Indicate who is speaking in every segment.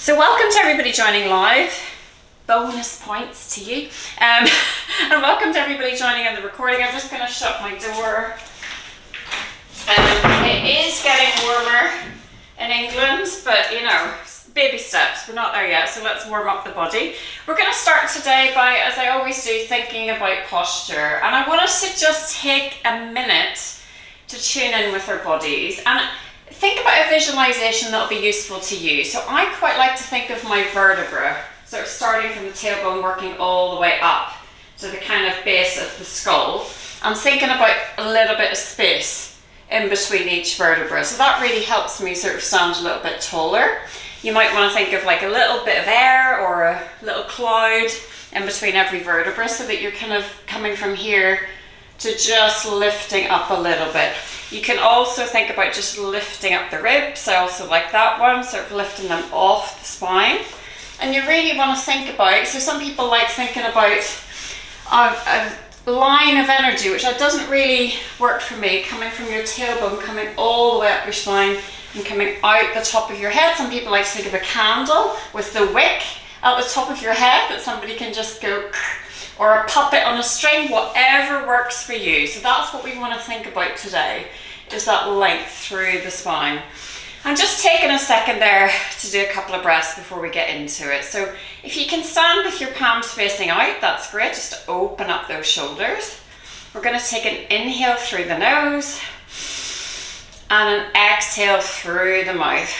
Speaker 1: So welcome to everybody joining live. Bonus points to you. And welcome to everybody joining in the recording. I'm just going to shut my door. It is getting warmer in England, but you know, baby steps. We're not there yet, so let's warm up the body. We're going to start today by, as I always do, thinking about posture. And I want us to just take a minute to tune in with our bodies and think about a visualization that'll be useful to you. So I quite like to think of my vertebra, sort of starting from the tailbone, working all the way up to the kind of base of the skull. I'm thinking about a little bit of space in between each vertebra. So that really helps me sort of stand a little bit taller. You might want to think of like a little bit of air or a little cloud in between every vertebra so that you're kind of coming from here to just lifting up a little bit. You can also think about just lifting up the ribs. I also like that one, sort of lifting them off the spine. And you really want to think about, so some people like thinking about a line of energy, which doesn't really work for me, coming from your tailbone, coming all the way up your spine and coming out the top of your head. Some people like to think of a candle with the wick at the top of your head that somebody can just go, or a puppet on a string, whatever works for you. So that's what we want to think about today, is that length through the spine. I'm just taking a second there to do a couple of breaths before we get into it. So if you can stand with your palms facing out, that's great, just to open up those shoulders. We're going to take an inhale through the nose and an exhale through the mouth.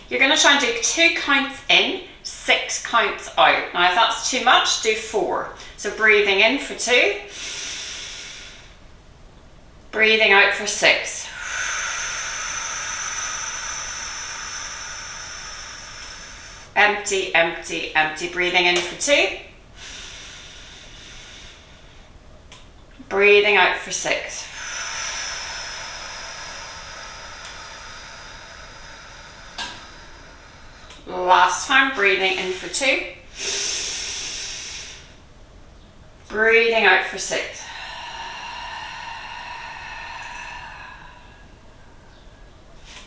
Speaker 1: You're going to try and do 2 counts in, 6 counts out. Now if that's too much, do 4. So breathing in for 2, breathing out for 6. Empty, empty, empty. Breathing in for 2, breathing out for 6. Last time, breathing in for 2, breathing out for 6.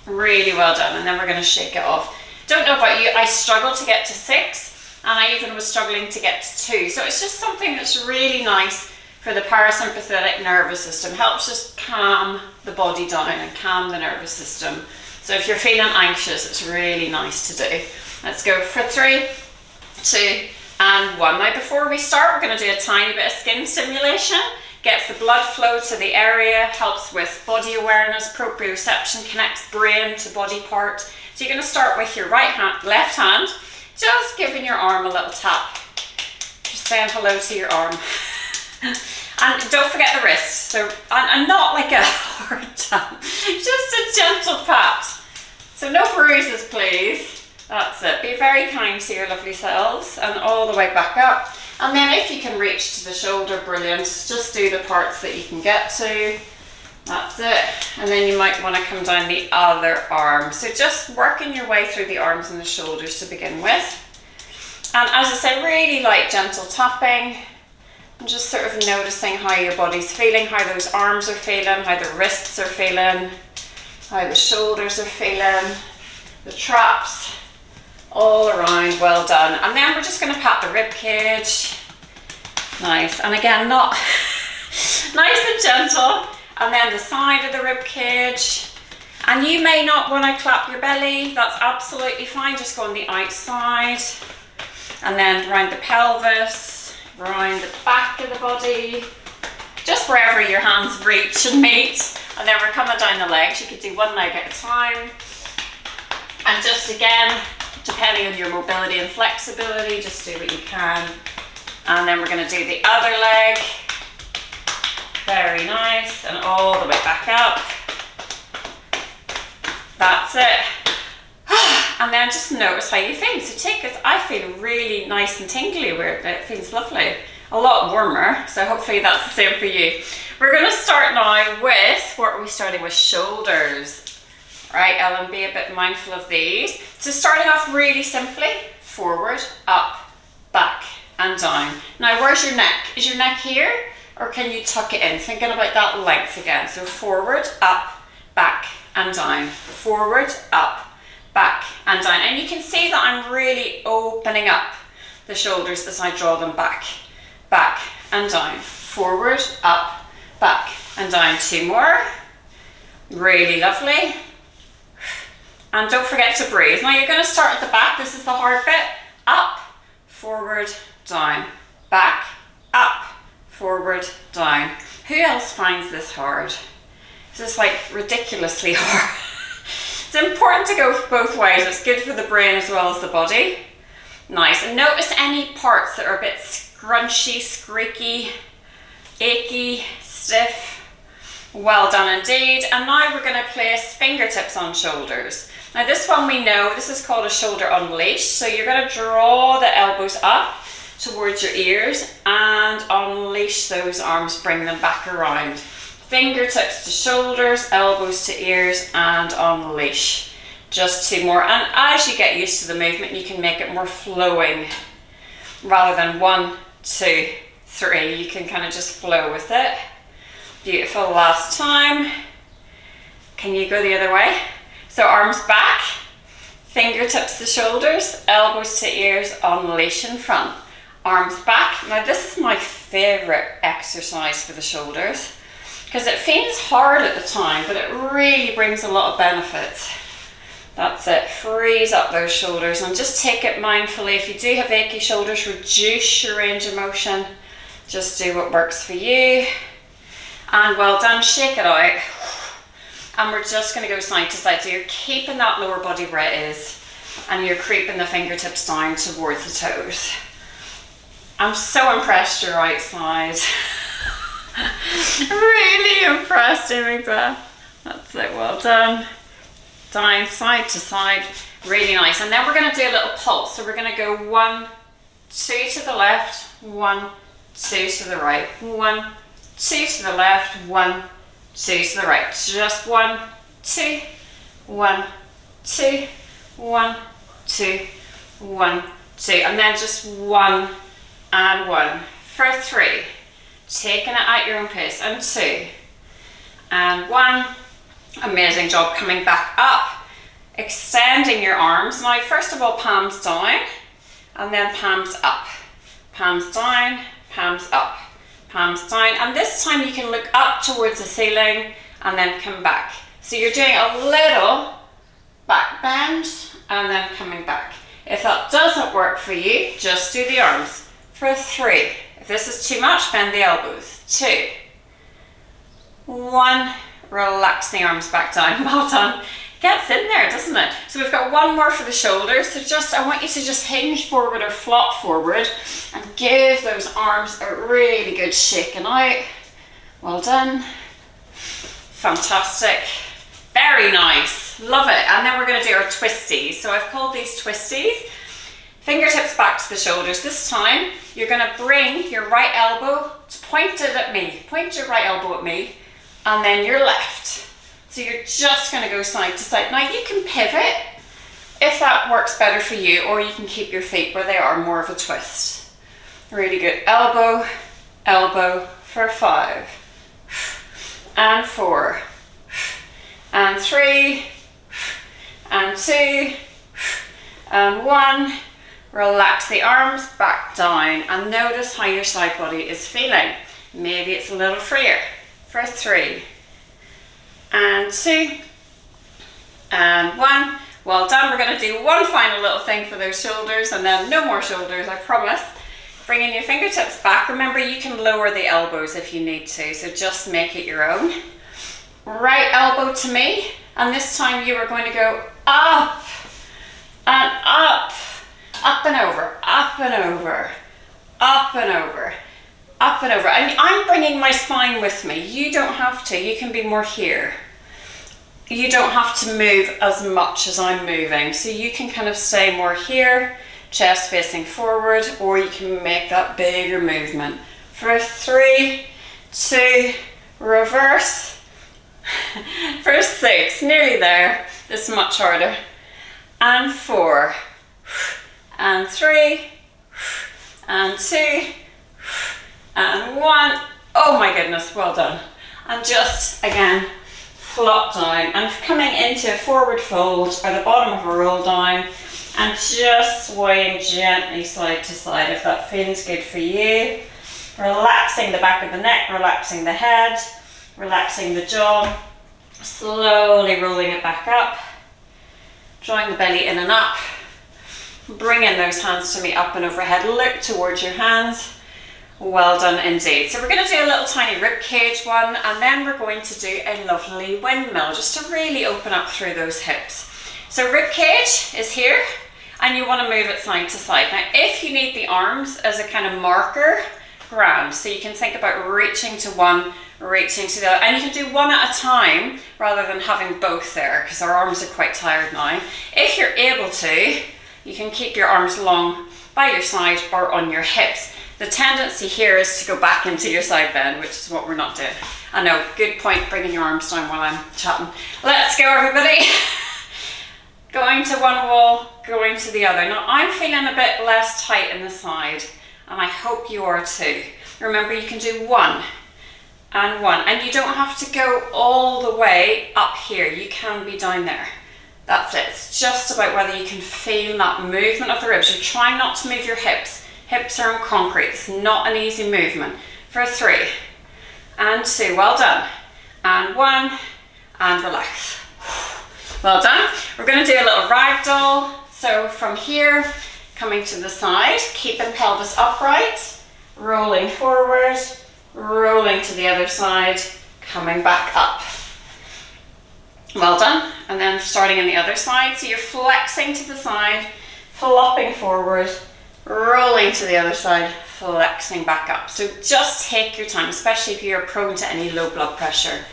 Speaker 1: Really well done. And then we're going to shake it off. Don't know about you, I struggle to get to 6, and I even was struggling to get to 2. So it's just something that's really nice for the parasympathetic nervous system. Helps just calm the body down and calm the nervous system. So if you're feeling anxious, it's really nice to do. Let's go for 3, 2, and 1. Now before we start, we're going to do a tiny bit of skin stimulation. Gets the blood flow to the area, helps with body awareness, proprioception, connects brain to body part. So you're going to start with your left hand, just giving your arm a little tap. Just saying hello to your arm. And don't forget the wrist. So, and not like a hard tap, just a gentle pat. So no bruises, please. That's it. Be very kind to your lovely selves and all the way back up. And then if you can reach to the shoulder, brilliant. Just do the parts that you can get to. That's it. And then you might want to come down the other arm. So just working your way through the arms and the shoulders to begin with. And as I say, really light, gentle tapping. And just sort of noticing how your body's feeling, how those arms are feeling, how the wrists are feeling, how the shoulders are feeling, the traps, all around. Well done. And then we're just going to pat the rib cage. Nice. And again, not nice and gentle. And then the side of the rib cage. And you may not want to clap your belly. That's absolutely fine. Just go on the outside. And then around the pelvis, around the back of the body. Just wherever your hands reach and meet. And then we're coming down the legs. You could do 1 leg at a time. And just again, depending on your mobility and flexibility, just do what you can. And then we're going to do the other leg. Very nice. And all the way back up. That's it. And then just notice how you feel. So take this. I feel really nice and tingly where it feels lovely. A lot warmer. So hopefully that's the same for you. We're going to start now with, what are we starting with? Shoulders. Right, Ellen, be a bit mindful of these. So starting off really simply, forward, up, back, and down. Now where's your neck? Is your neck here? Or can you tuck it in? Thinking about that length again. So forward, up, back, and down. Forward, up, and down. And you can see that I'm really opening up the shoulders as I draw them back, back and down, forward, up, back and down. 2 more. Really lovely. And don't forget to breathe. Now you're going to start at the back. This is the hard bit. Up, forward, down, back, up, forward, down. Who else finds this hard? This is like ridiculously hard. It's important to go both ways. It's good for the brain as well as the body. Nice. And notice any parts that are a bit scrunchy, squeaky, achy, stiff. Well done indeed. And now we're going to place fingertips on shoulders. Now this one we know, this is called a shoulder unleash. So you're going to draw the elbows up towards your ears and unleash those arms, bring them back around. Fingertips to shoulders, elbows to ears, and unleash. Just 2 more. And as you get used to the movement, you can make it more flowing. Rather than 1, 2, 3, you can kind of just flow with it. Beautiful. Last time. Can you go the other way? So arms back, fingertips to shoulders, elbows to ears, unleash in front. Arms back. Now this is my favorite exercise for the shoulders because it feels hard at the time, but it really brings a lot of benefits. That's it. Freeze up those shoulders and just take it mindfully. If you do have achy shoulders, reduce your range of motion. Just do what works for you. And well done. Shake it out. And we're just going to go side to side. So you're keeping that lower body where it is and you're creeping the fingertips down towards the toes. I'm so impressed you're outside. Really impressed, Amy-Beth. That's it, well done. Down, side to side, really nice. And then we're going to do a little pulse. So we're going to go 1, 2 to the left, 1, 2 to the right, 1, 2 to the left, 1, 2 to the right. Just 1, 2, 1, 2, 1, 2, 1, 2. And then just 1 and 1 for 3. Taking it at your own pace. And 2 and 1. Amazing job. Coming back up, extending your arms. Now first of all, palms down and then palms up. Palms down, palms up, palms down. And this time you can look up towards the ceiling and then come back. So you're doing a little back bend and then coming back. If that doesn't work for you, just do the arms for 3. If this is too much, bend the elbows. 2, 1, relax the arms back down. Well done. Gets in there, doesn't it? So we've got 1 more for the shoulders. So I want you to just hinge forward or flop forward and give those arms a really good shaking out. Well done. Fantastic. Very nice. Love it. And then we're going to do our twisties. So I've called these twisties. Fingertips back to the shoulders. This time you're going to bring your right elbow pointed at me. Point your right elbow at me and then your left. So you're just going to go side to side. Now you can pivot if that works better for you, or you can keep your feet where they are, more of a twist. Really good. Elbow, elbow for 5 and 4 and 3 and 2 and 1. Relax the arms back down and notice how your side body is feeling. Maybe it's a little freer for 3 and 2 and 1. Well done. We're going to do one final little thing for those shoulders and then no more shoulders, I promise. Bringing your fingertips back. Remember, you can lower the elbows if you need to, so just make it your own. Right elbow to me, and this time you are going to go up and up. Up and over, up and over, up and over, up and over. And I'm bringing my spine with me. You don't have to. You can be more here. You don't have to move as much as I'm moving. So you can kind of stay more here, chest facing forward, or you can make that bigger movement. For 3, 2, reverse. For 6, nearly there. This is much harder. And 4. And 3, and 2, and 1. Oh my goodness, well done. And just again, flop down and coming into a forward fold or the bottom of a roll down and just swaying gently side to side if that feels good for you. Relaxing the back of the neck, relaxing the head, relaxing the jaw, slowly rolling it back up, drawing the belly in and up, bringing those hands to meet up and overhead, look towards your hands. Well done indeed. So we're going to do a little tiny rib cage one, and then we're going to do a lovely windmill just to really open up through those hips. So rib cage is here, and you want to move it side to side. Now if you need the arms as a kind of marker, grand. So you can think about reaching to one, reaching to the other, and you can do one at a time rather than having both there, because our arms are quite tired now. If you're able to, you can keep your arms long by your side or on your hips. The tendency here is to go back into your side bend, which is what we're not doing. I know, good point, bringing your arms down while I'm chatting. Let's go everybody. Going to one wall, going to the other. Now I'm feeling a bit less tight in the side, and I hope you are too. Remember, you can do one and one, and you don't have to go all the way up here. You can be down there. That's it. It's just about whether you can feel that movement of the ribs. You're trying not to move your hips. Hips are on concrete. It's not an easy movement. For 3 and 2, well done. And 1 and relax. Well done. We're going to do a little ragdoll. So from here, coming to the side, keeping pelvis upright, rolling forward, rolling to the other side, coming back up. Well done. And then starting on the other side. So you're flexing to the side, flopping forward, rolling to the other side, flexing back up. So just take your time, especially if you're prone to any low blood pressure.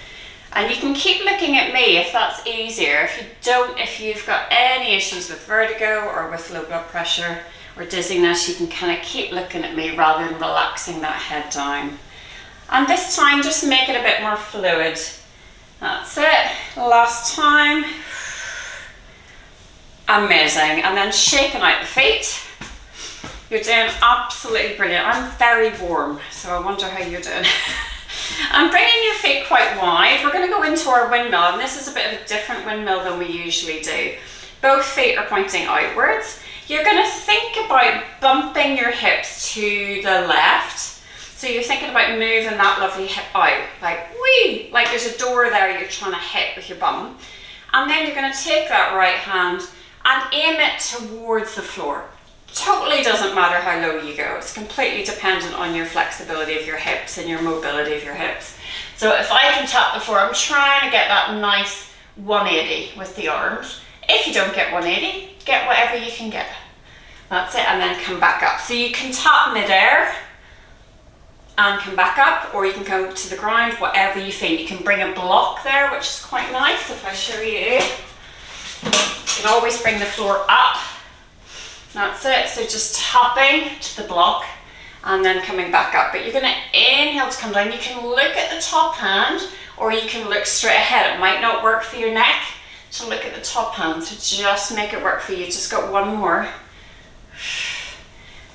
Speaker 1: And you can keep looking at me if that's easier. If you don't, if you've got any issues with vertigo or with low blood pressure or dizziness, you can kind of keep looking at me rather than relaxing that head down. And this time, just make it a bit more fluid. That's it. Last time. Amazing. And then shaking out the feet. You're doing absolutely brilliant. I'm very warm, so I wonder how you're doing. I'm bringing your feet quite wide. We're going to go into our windmill, and this is a bit of a different windmill than we usually do. Both feet are pointing outwards. You're going to think about bumping your hips to the left. So you're thinking about moving that lovely hip out, like whee, like there's a door there you're trying to hit with your bum. And then you're going to take that right hand and aim it towards the floor. Totally doesn't matter how low you go. It's completely dependent on your flexibility of your hips and your mobility of your hips. So if I can tap the floor, I'm trying to get that nice 180 with the arms. If you don't get 180, get whatever you can get. That's it, and then come back up. So you can tap midair and come back up, or you can go to the ground, whatever you feel. You can bring a block there, which is quite nice if I show you. You can always bring the floor up. That's it, so just tapping to the block and then coming back up. But you're going to inhale to come down. You can look at the top hand or you can look straight ahead. It might not work for your neck to look at the top hand, so just make it work for you. Just got one more.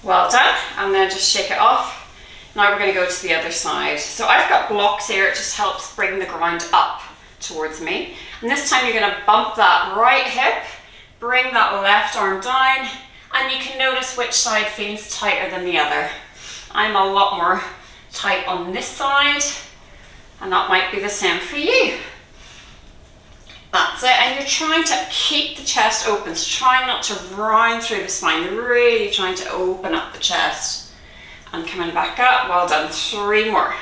Speaker 1: Well done, and then just shake it off. Now we're going to go to the other side. So I've got blocks here, it just helps bring the ground up towards me. And this time you're going to bump that right hip, bring that left arm down, and you can notice which side feels tighter than the other. I'm a lot more tight on this side, and that might be the same for you. That's it, and you're trying to keep the chest open, so try not to round through the spine. You're really trying to open up the chest. And coming back up, well done, 3 more.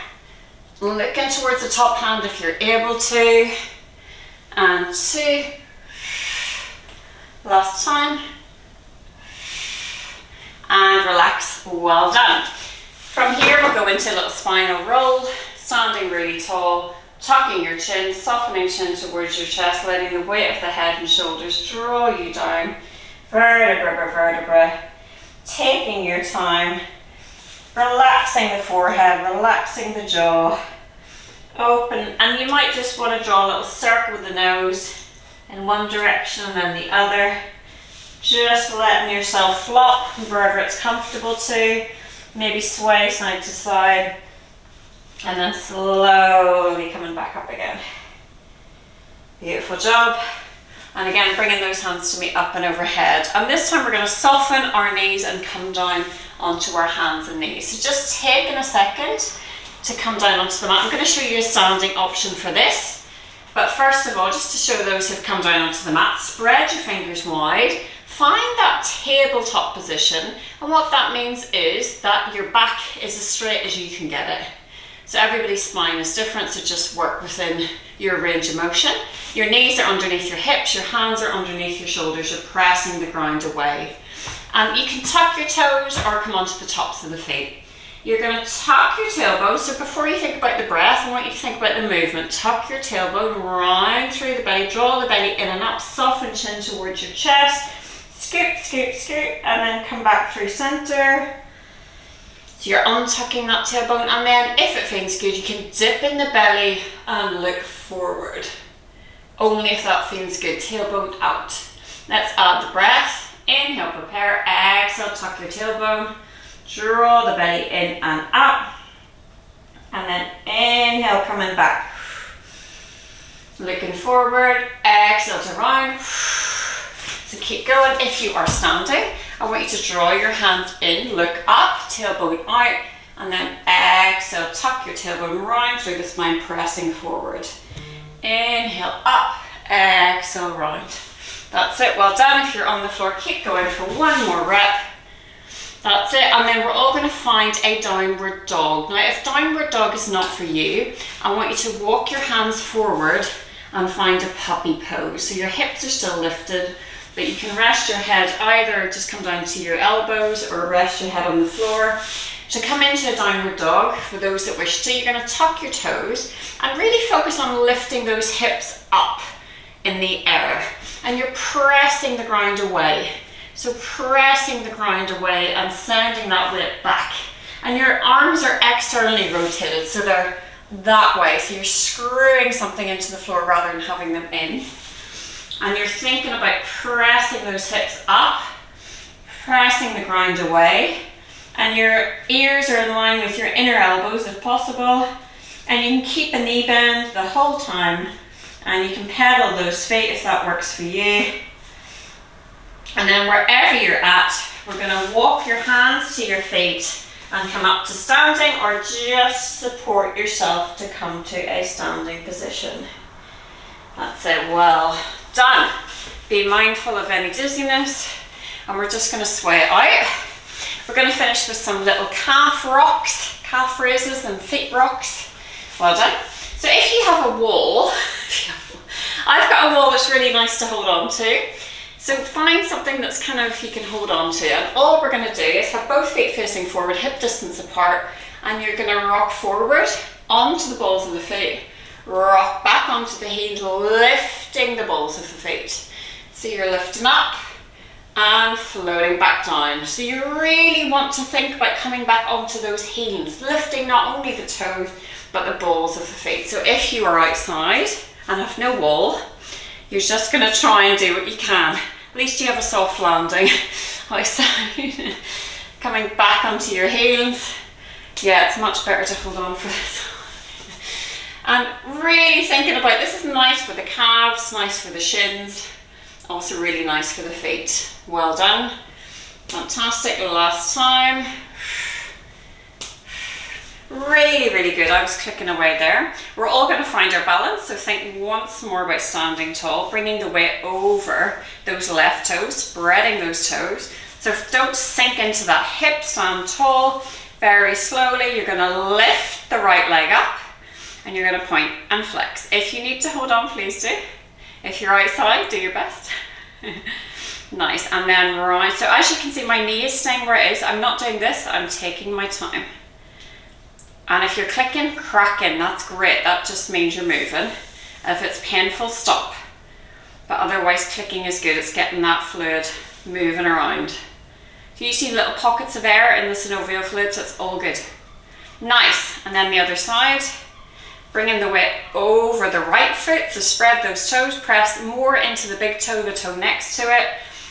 Speaker 1: Looking towards the top hand if you're able to. And 2. Last time. And relax, well done. From here we'll go into a little spinal roll, standing really tall, tucking your chin, softening chin towards your chest, letting the weight of the head and shoulders draw you down, vertebra by vertebra, taking your time, relaxing the forehead, relaxing the jaw, open, and you might just want to draw a little circle with the nose in one direction and then the other. Just letting yourself flop wherever it's comfortable to, maybe sway side to side, and then slowly coming back up again. Beautiful job. And again, bringing those hands to meet up and overhead. And this time we're going to soften our knees and come down onto our hands and knees. So just taking a second to come down onto the mat. I'm going to show you a standing option for this. But first of all, just to show those who've come down onto the mat, spread your fingers wide. Find that tabletop position. And what that means is that your back is as straight as you can get it. So everybody's spine is different, so just work within your range of motion. Your knees are underneath your hips, your hands are underneath your shoulders, you're pressing the ground away. And you can tuck your toes or come onto the tops of the feet. You're going to tuck your tailbone, so before you think about the breath, I want you to think about the movement. Tuck your tailbone round through the belly, draw the belly in and up, soften chin towards your chest, scoop, scoop, scoop, and then come back through center. So you're untucking that tailbone, and then if it feels good, you can dip in the belly and look forward. Only if that feels good. Tailbone out. Let's add the breath. Inhale, prepare. Exhale, tuck your tailbone. Draw the belly in and up. And then inhale, coming back. Looking forward. Exhale to round. So keep going. If you are standing, I want you to draw your hands in, look up, tailbone out, and then exhale, tuck your tailbone round through the spine, pressing forward. Inhale, up, exhale, round. That's it, well done. If you're on the floor, keep going for one more rep. That's it, and then we're all going to find a downward dog. Now, if downward dog is not for you, I want you to walk your hands forward and find a puppy pose. So your hips are still lifted, but you can rest your head, either just come down to your elbows or rest your head on the floor. To come into a downward dog, for those that wish to, you're going to tuck your toes and really focus on lifting those hips up in the air. And you're pressing the ground away. So pressing the ground away and sending that weight back. And your arms are externally rotated, so they're that way. So you're screwing something into the floor rather than having them in. And you're thinking about pressing those hips up, pressing the ground away, and your ears are in line with your inner elbows if possible, and you can keep a knee bend the whole time, and you can pedal those feet if that works for you. And then wherever you're at, we're going to walk your hands to your feet and come up to standing, or just support yourself to come to a standing position. That's it, well done. Be mindful of any dizziness, and we're just going to sway it out. We're going to finish with some little calf rocks, calf raises and feet rocks. Well done. So if you have a wall, I've got a wall that's really nice to hold on to. So find something that's kind of you can hold on to, and all we're going to do is have both feet facing forward, hip distance apart, and you're going to rock forward onto the balls of the feet. Rock back onto the heels, lifting the balls of the feet. So you're lifting up and floating back down. So you really want to think about coming back onto those heels, lifting not only the toes, but the balls of the feet. So if you are outside and have no wall, you're just going to try and do what you can. At least you have a soft landing outside. Coming back onto your heels. Yeah, it's much better to hold on for this. And really thinking about, this is nice for the calves, nice for the shins, also really nice for the feet. Well done. Fantastic. Last time. Really, really good. I was clicking away there. We're all going to find our balance, so think once more about standing tall, bringing the weight over those left toes, spreading those toes. So don't sink into that hip, stand tall. Very slowly, you're going to lift the right leg up, and you're going to point and flex. If you need to hold on, please do. If you're outside, do your best. Nice. And then right, so as you can see, my knee is staying where it is. I'm not doing this, I'm taking my time. And if you're clicking, cracking, that's great. That just means you're moving. If it's painful, stop. But otherwise, clicking is good. It's getting that fluid moving around. So you see little pockets of air in the synovial fluid, so it's all good. Nice. And then the other side. Bringing the weight over the right foot, so spread those toes, press more into the big toe, the toe next to it.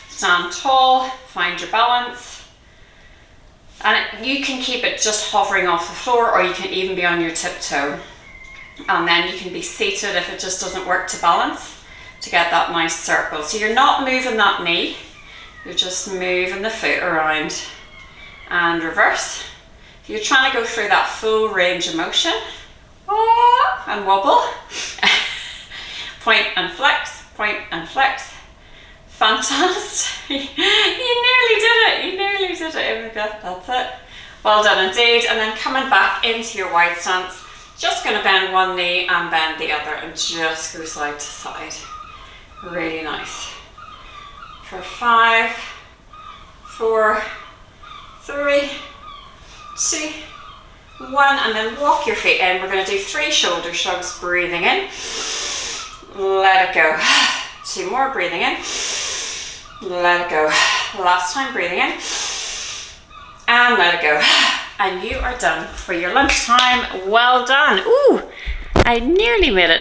Speaker 1: Stand tall, find your balance. And you can keep it just hovering off the floor, or you can even be on your tiptoe. And then you can be seated if it just doesn't work to balance. to get that nice circle. So you're not moving that knee, you're just moving the foot around and reverse. If you're trying to go through that full range of motion, and wobble, point and flex, point and flex. Fantastic. You nearly did it, Erica. That's it. Well done indeed. And then coming back into your wide stance, just going to bend one knee and bend the other and just go side to side. Really nice. For 5, 4, 3, 2, 1, and then walk your feet in. We're going to do 3 shoulder shrugs, breathing in. Let it go. 2 more, breathing in. Let it go. Last time, breathing in. And let it go. And you are done for your lunchtime. Well done. Ooh, I nearly made it.